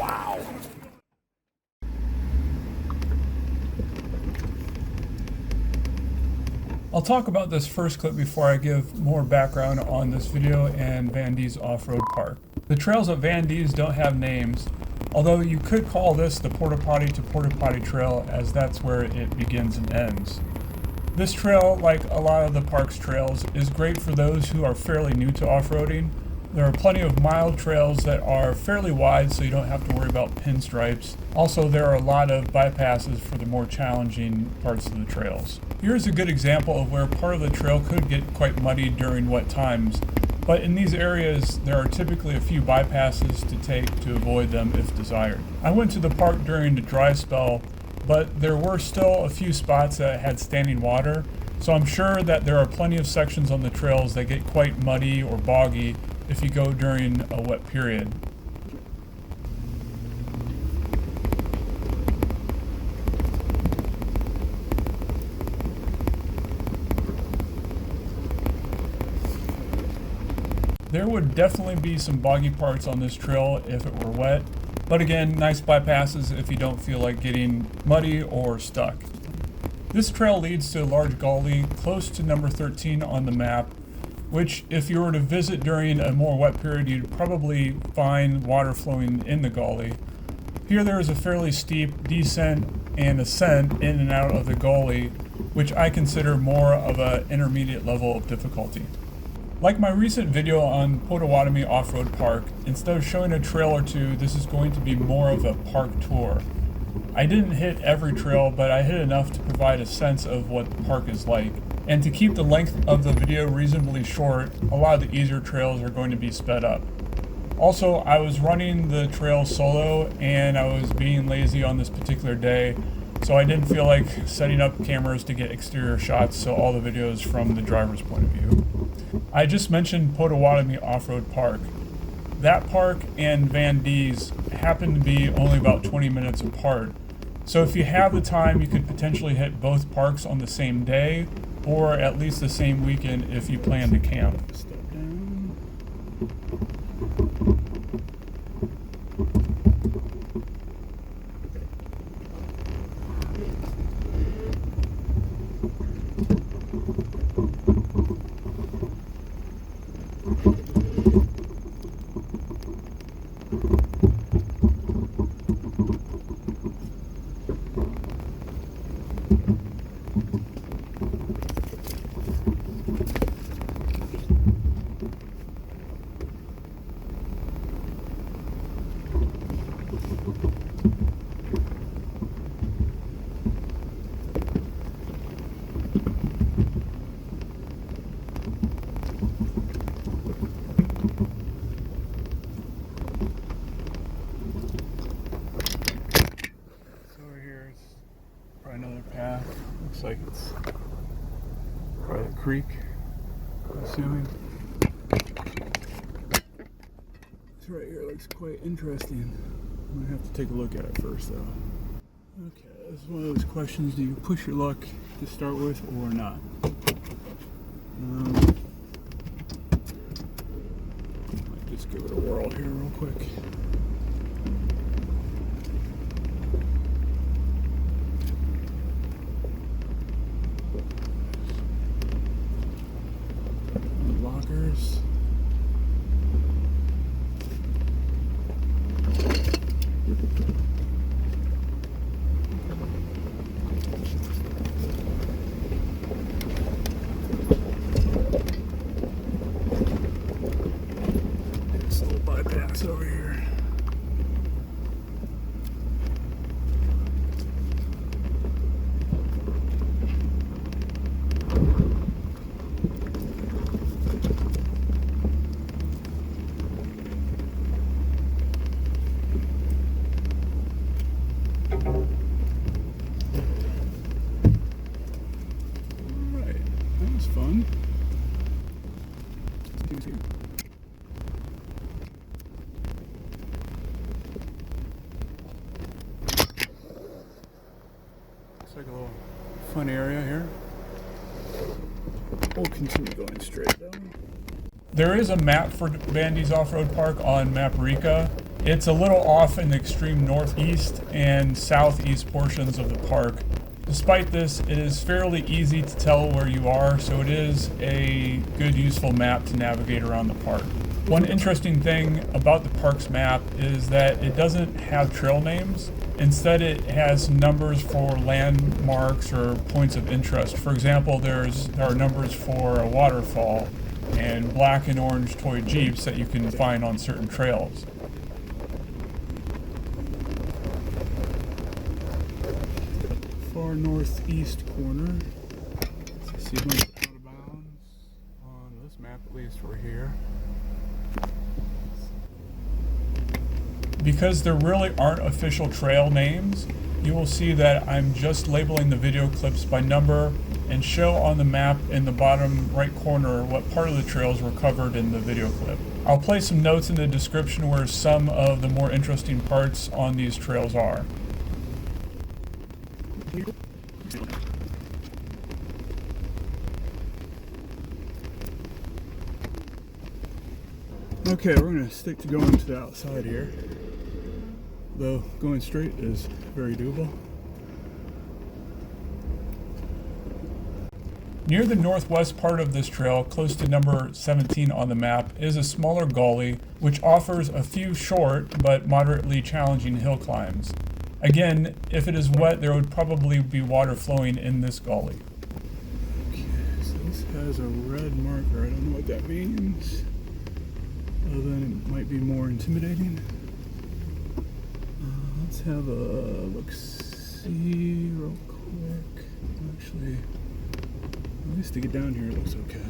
Wow. I'll talk about this first clip before I give more background on this video and Vandyz Offroad Park. The trails at Vandyz don't have names, although you could call this the Porta Potty to Porta Potty Trail, as that's where it begins and ends. This trail, like a lot of the park's trails, is great for those who are fairly new to off-roading. There are plenty of mild trails that are fairly wide, so you don't have to worry about pinstripes. Also, there are a lot of bypasses for the more challenging parts of the trails. Here's a good example of where part of the trail could get quite muddy during wet times, but in these areas there are typically a few bypasses to take to avoid them if desired. I went to the park during the dry spell, but there were still a few spots that had standing water, so I'm sure that there are plenty of sections on the trails that get quite muddy or boggy if you go during a wet period. There would definitely be some boggy parts on this trail if it were wet, but again, nice bypasses if you don't feel like getting muddy or stuck. This trail leads to a large gully close to number 13 on the map, which if you were to visit during a more wet period, you'd probably find water flowing in the gully. Here there is a fairly steep descent and ascent in and out of the gully, which I consider more of an intermediate level of difficulty. Like my recent video on Potawatomi Off-Road Park, instead of showing a trail or two, this is going to be more of a park tour. I didn't hit every trail, but I hit enough to provide a sense of what the park is like. And to keep the length of the video reasonably short, a lot of the easier trails are going to be sped up. Also, I was running the trail solo and I was being lazy on this particular day, so I didn't feel like setting up cameras to get exterior shots, so all the videos from the driver's point of view. I just mentioned Potawatomi Off-Road Park. That park and Vandyz happen to be only about 20 minutes apart, so if you have the time, you could potentially hit both parks on the same day, or at least the same weekend if you plan to camp. Step down. Another path. Looks like it's probably a creek, I'm assuming. This right here looks quite interesting. I'm gonna have to take a look at it first though. Okay, this is one of those questions, do you push your luck to start with or not? Might just give it a whirl here real quick. Lockers. There's a little bypass over here. Fun. Looks like a little fun area here. We'll continue going straight though. There is a map for Vandyz Offroad Park on Maprica, It's a little off in the extreme northeast and southeast portions of the park. Despite this, it is fairly easy to tell where you are, so it is a good useful map to navigate around the park. One interesting thing about the park's map is that it doesn't have trail names. Instead, it has numbers for landmarks or points of interest. For example, there are numbers for a waterfall and black and orange toy Jeeps that you can find on certain trails. Far northeast corner. See a bunch of out of bounds on this map, at least we're here. Because there really aren't official trail names, you will see that I'm just labeling the video clips by number and show on the map in the bottom right corner what part of the trails were covered in the video clip. I'll place some notes in the description where some of the more interesting parts on these trails are. Okay, we're going to stick to going to the outside here, though going straight is very doable. Near the northwest part of this trail, close to number 17 on the map, is a smaller gully which offers a few short but moderately challenging hill climbs. Again, if it is wet, there would probably be water flowing in this gully. Okay, so this has a red marker. I don't know what that means, other than it might be more intimidating. Let's have a look-see real quick. Actually, at least to get down here, it looks okay.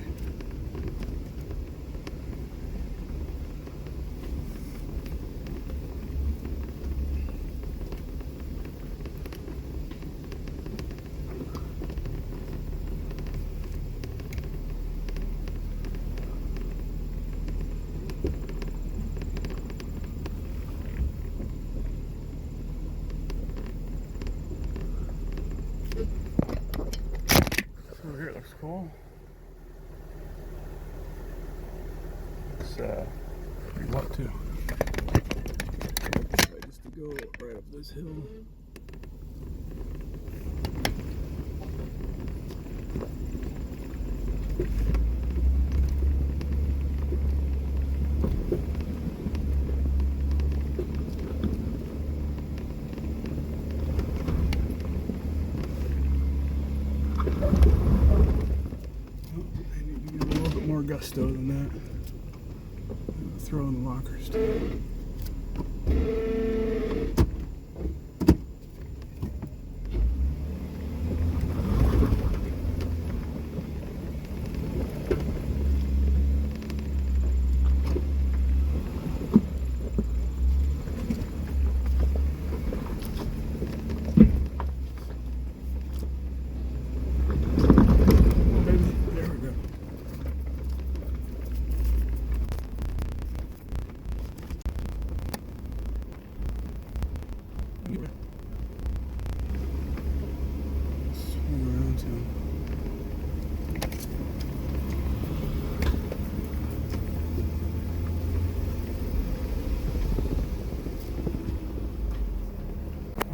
Here it looks cool. It's pretty wet too. Just to go right up this hill. Gusto than that. Throw in the lockers too.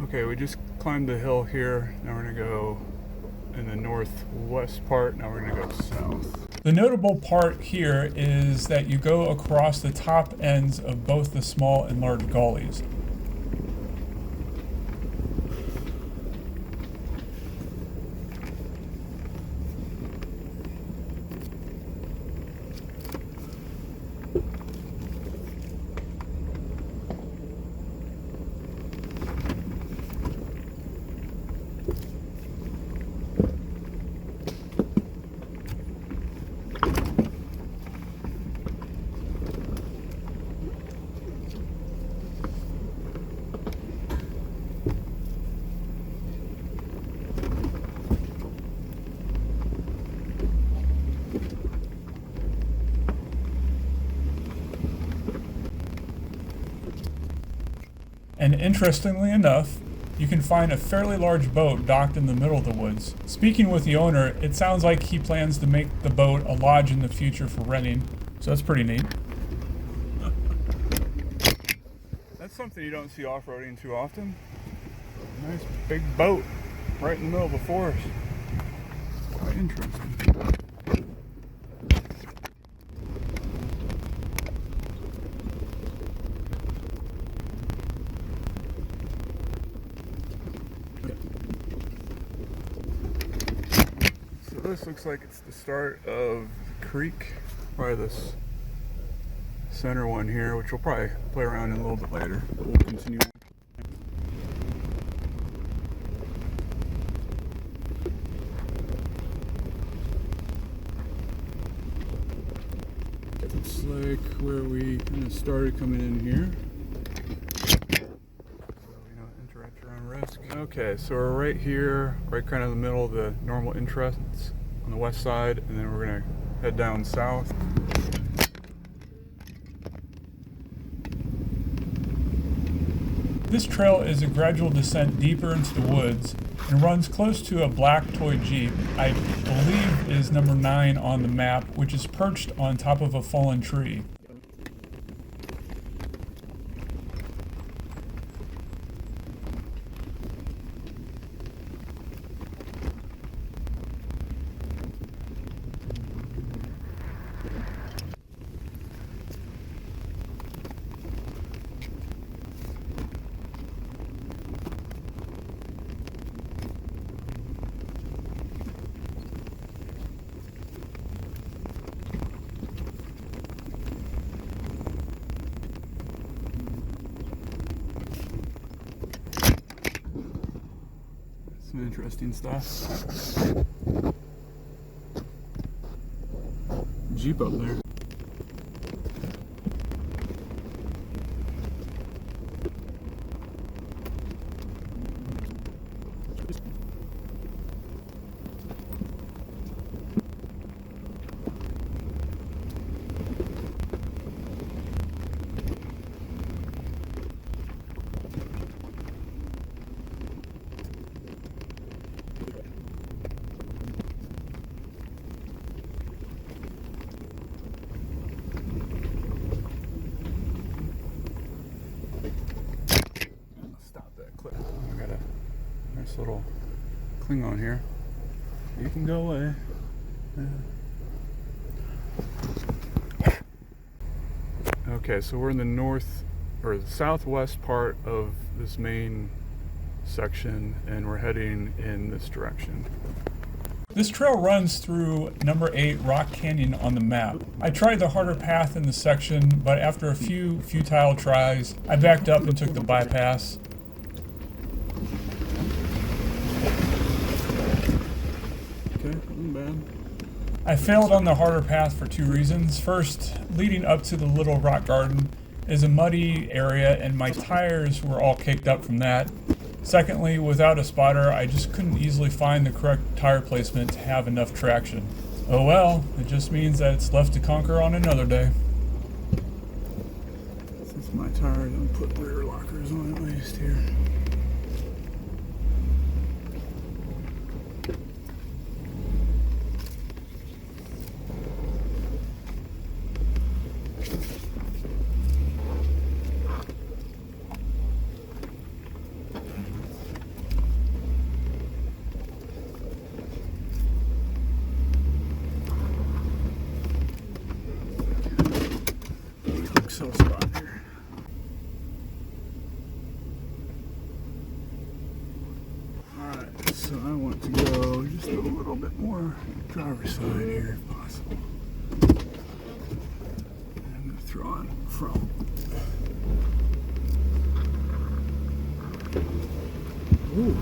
Okay, we just climbed the hill here. Now we're gonna go in the northwest part. Now we're gonna go south. The notable part here is that you go across the top ends of both the small and large gullies. And interestingly enough, you can find a fairly large boat docked in the middle of the woods. Speaking with the owner, it sounds like he plans to make the boat a lodge in the future for renting, so that's pretty neat. something you don't see off-roading too often. Nice big boat right in the middle of the forest. Quite interesting. So this looks like it's the start of the creek. Probably this center one here, which we'll probably play around in a little bit later, but we'll continue. Looks like where we kind of started coming in here. So we don't interact around risk. Okay, so we're right here, right kind of in the middle of the normal entrance on the west side, and then we're gonna head down south. This trail is a gradual descent deeper into the woods and runs close to a black toy Jeep I believe is number 9 on the map, which is perched on top of a fallen tree. Some interesting stuff. Jeep up there. Nice little cling on here. You can go away. Okay, so we're in the north or the southwest part of this main section, and we're heading in this direction. This trail runs through number 8 Rock Canyon on the map. I tried the harder path in the section, but after a few futile tries, I backed up and took the bypass. I failed on the harder path for 2 reasons. First, leading up to the little rock garden is a muddy area and my tires were all caked up from that. Secondly, without a spotter, I just couldn't easily find the correct tire placement to have enough traction. Oh well, it just means that it's left to conquer on another day. Since my tires, I'll put rear lockers on at least here. Spot here. Alright, so I want to go just a little bit more driver's side here if possible. And I'm going to throw on front. Ooh.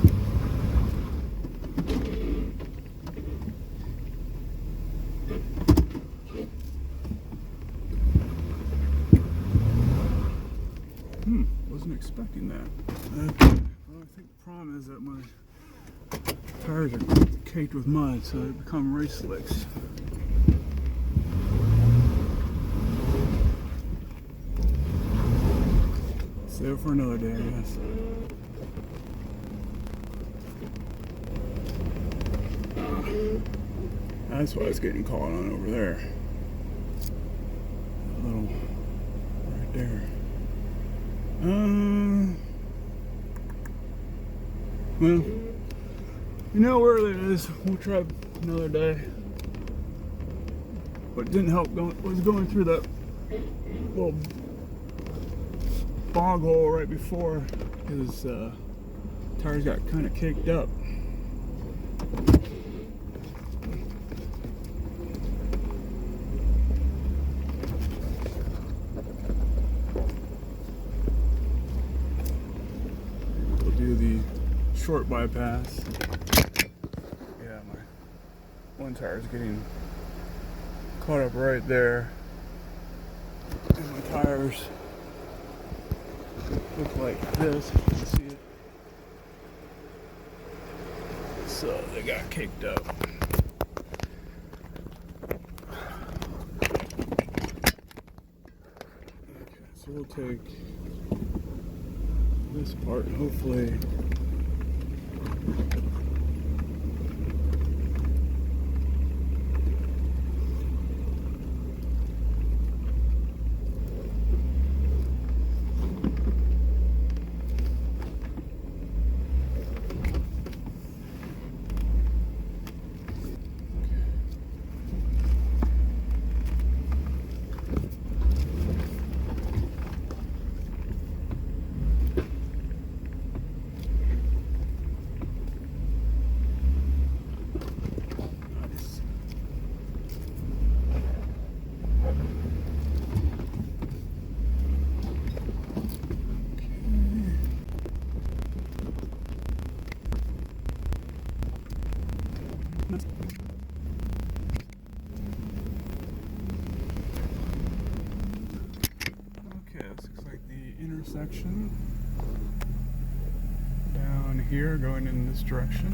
Wasn't expecting that. Well, I think the problem is that my tires are caked with mud, so they become race slicks. Save it for another day, I guess. That's why it's getting caught on over there. A little right there. Well, you know where it is. We'll try another day. What didn't help was going through that little bog hole right before his tires got kind of caked up. We'll do the short bypass. Yeah, my one tire is getting caught up right there, and my tires look like this, if you can see it. So they got caked up. Okay, so we'll take this part, hopefully. Okay, this looks like the intersection down here going in this direction.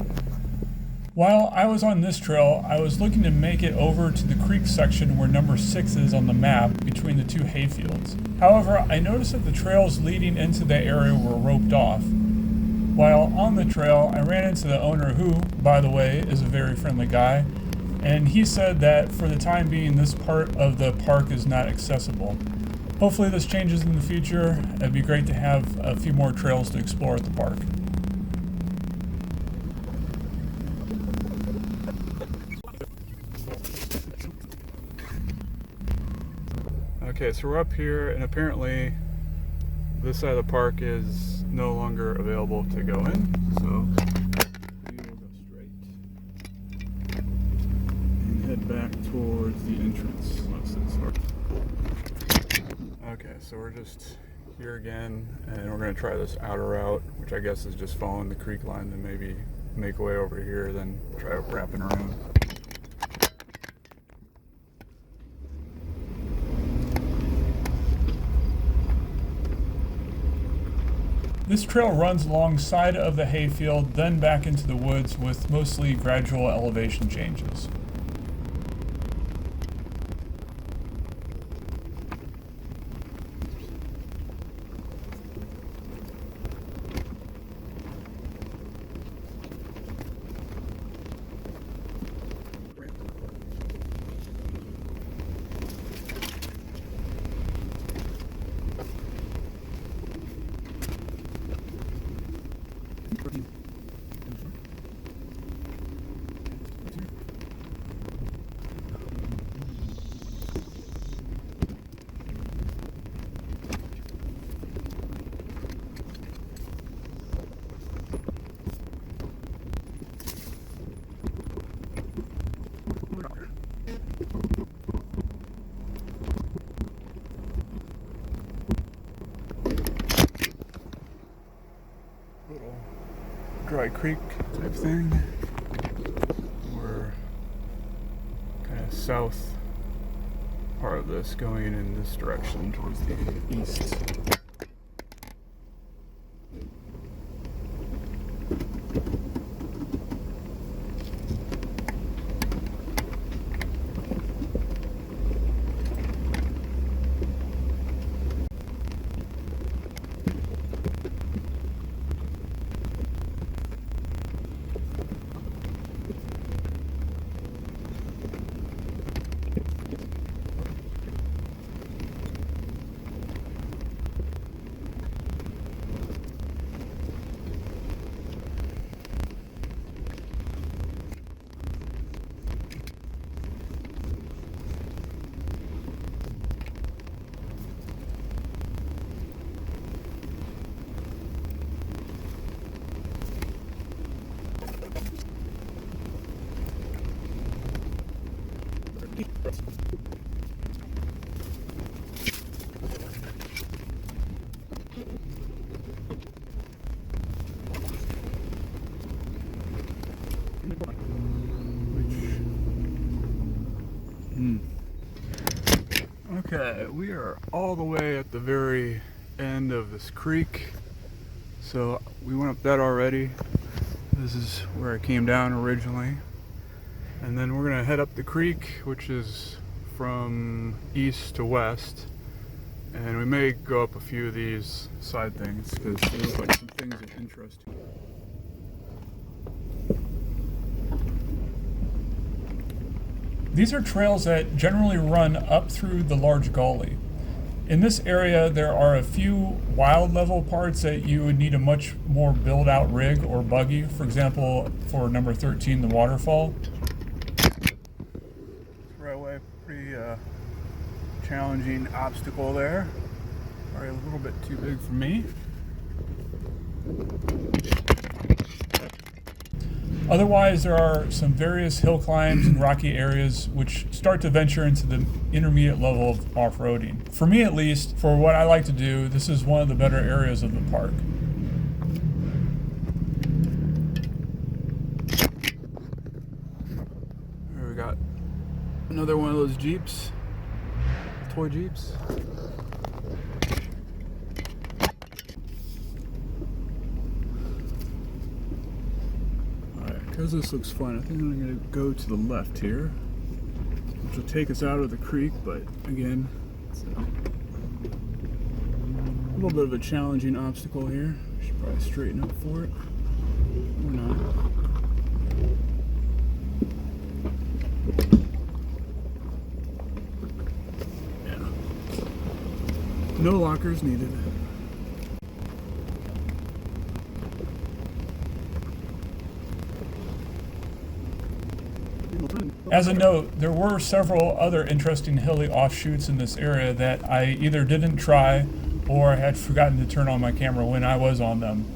While I was on this trail, I was looking to make it over to the creek section where number 6 is on the map between the two hayfields. However, I noticed that the trails leading into that area were roped off. While on the trail, I ran into the owner who, by the way, is a very friendly guy, and he said that for the time being this part of the park is not accessible. Hopefully this changes in the future. It'd be great to have a few more trails to explore at the park. Okay, so we're up here, and apparently this side of the park is no longer available to go in, so we will go straight and head back towards the entrance. Okay, so we're just here again, and we're going to try this outer route, which I guess is just following the creek line, then maybe make way over here, then try wrapping around. This trail runs alongside of the hayfield, then back into the woods with mostly gradual elevation changes. Little dry creek type thing. We're kind of south part of this, going in this direction towards the east. Okay, we are all the way at the very end of this creek. So we went up that already. This is where I came down originally. And then we're gonna head up the creek, which is from east to west. And we may go up a few of these side things because they look like some things of interest. These are trails that generally run up through the large gully. In this area, there are a few wild level parts that you would need a much more built out rig or buggy. For example, for number 13, the waterfall. Right away, pretty challenging obstacle there. Probably a little bit too big for me. Otherwise, there are some various hill climbs and rocky areas which start to venture into the intermediate level of off-roading. For me at least, for what I like to do, this is one of the better areas of the park. Here we got another one of those Jeeps, toy Jeeps. Because this looks fun, I think I'm going to go to the left here, which will take us out of the creek, but again, it's a little bit of a challenging obstacle here. Should probably straighten up for it, or not. Yeah. No lockers needed. As a note, there were several other interesting hilly offshoots in this area that I either didn't try or had forgotten to turn on my camera when I was on them.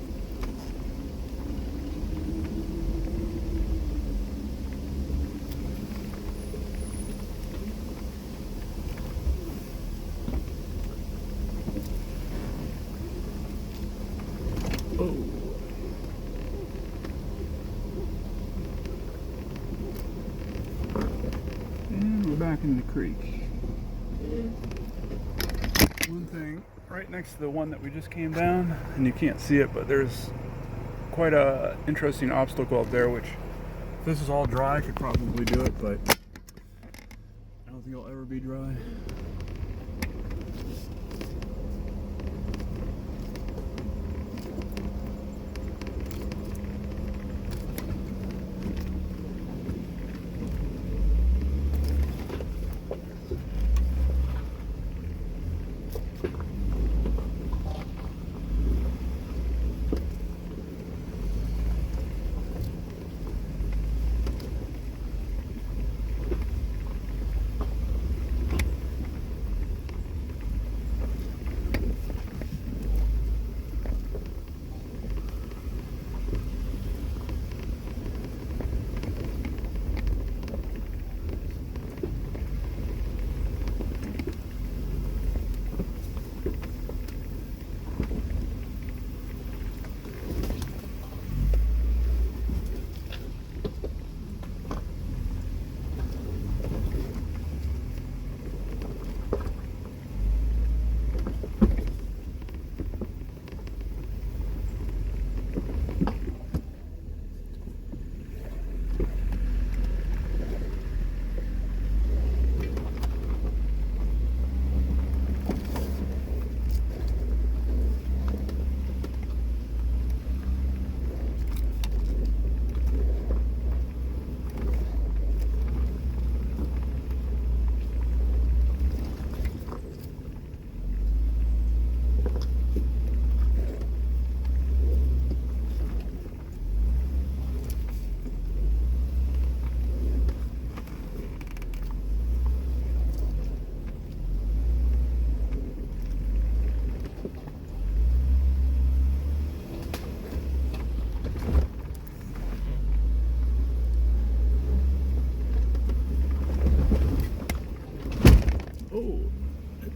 Back in the creek. One thing right next to the one that we just came down, and you can't see it, but there's quite a interesting obstacle up there, which if this is all dry I could probably do it, but I don't think it'll ever be dry.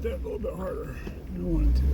That a little bit harder. I don't want it to.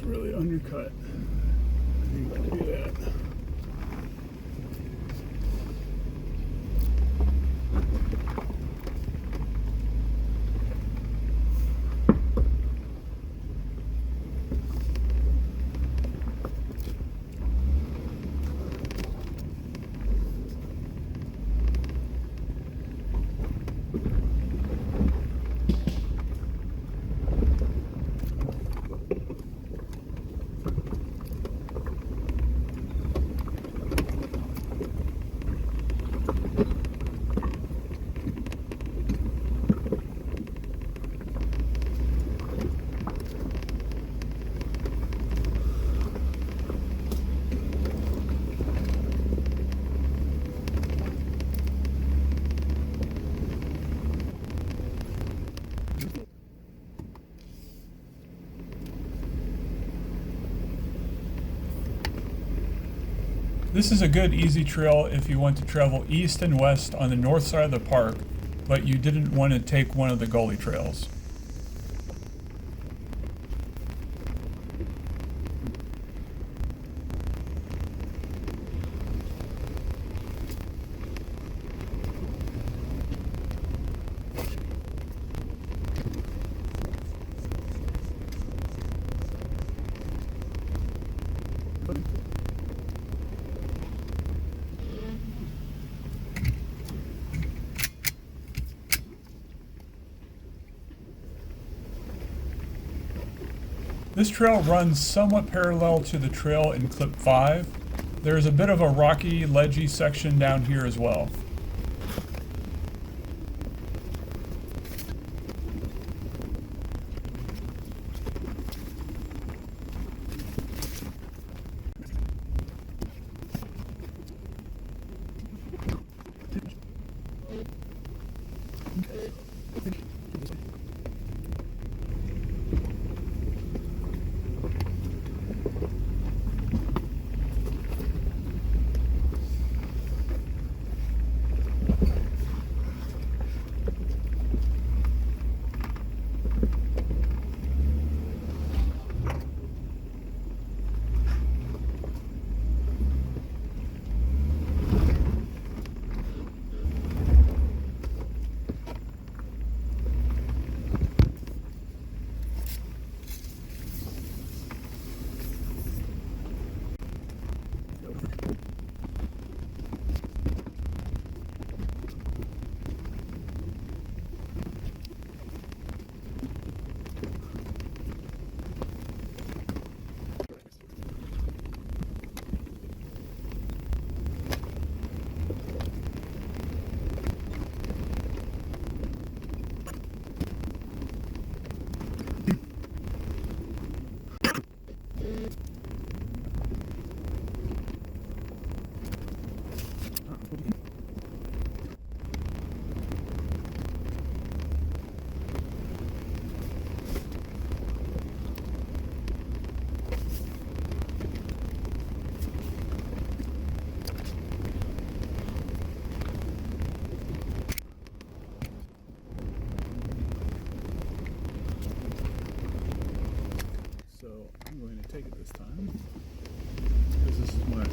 Really undercut. I think I'll do that. This is a good easy trail if you want to travel east and west on the north side of the park, but you didn't want to take one of the gully trails. This trail runs somewhat parallel to the trail in clip 5. There is a bit of a rocky, ledgy section down here as well.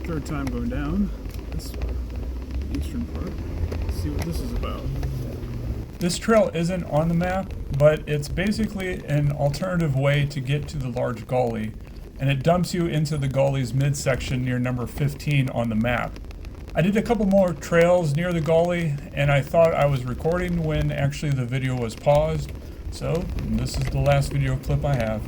third time going down this eastern part. Let's see what this is about. This trail isn't on the map, but it's basically an alternative way to get to the large gully, and it dumps you into the gully's midsection near number 15 on the map. I did a couple more trails near the gully, and I thought I was recording when actually the video was paused, so this is the last video clip I have.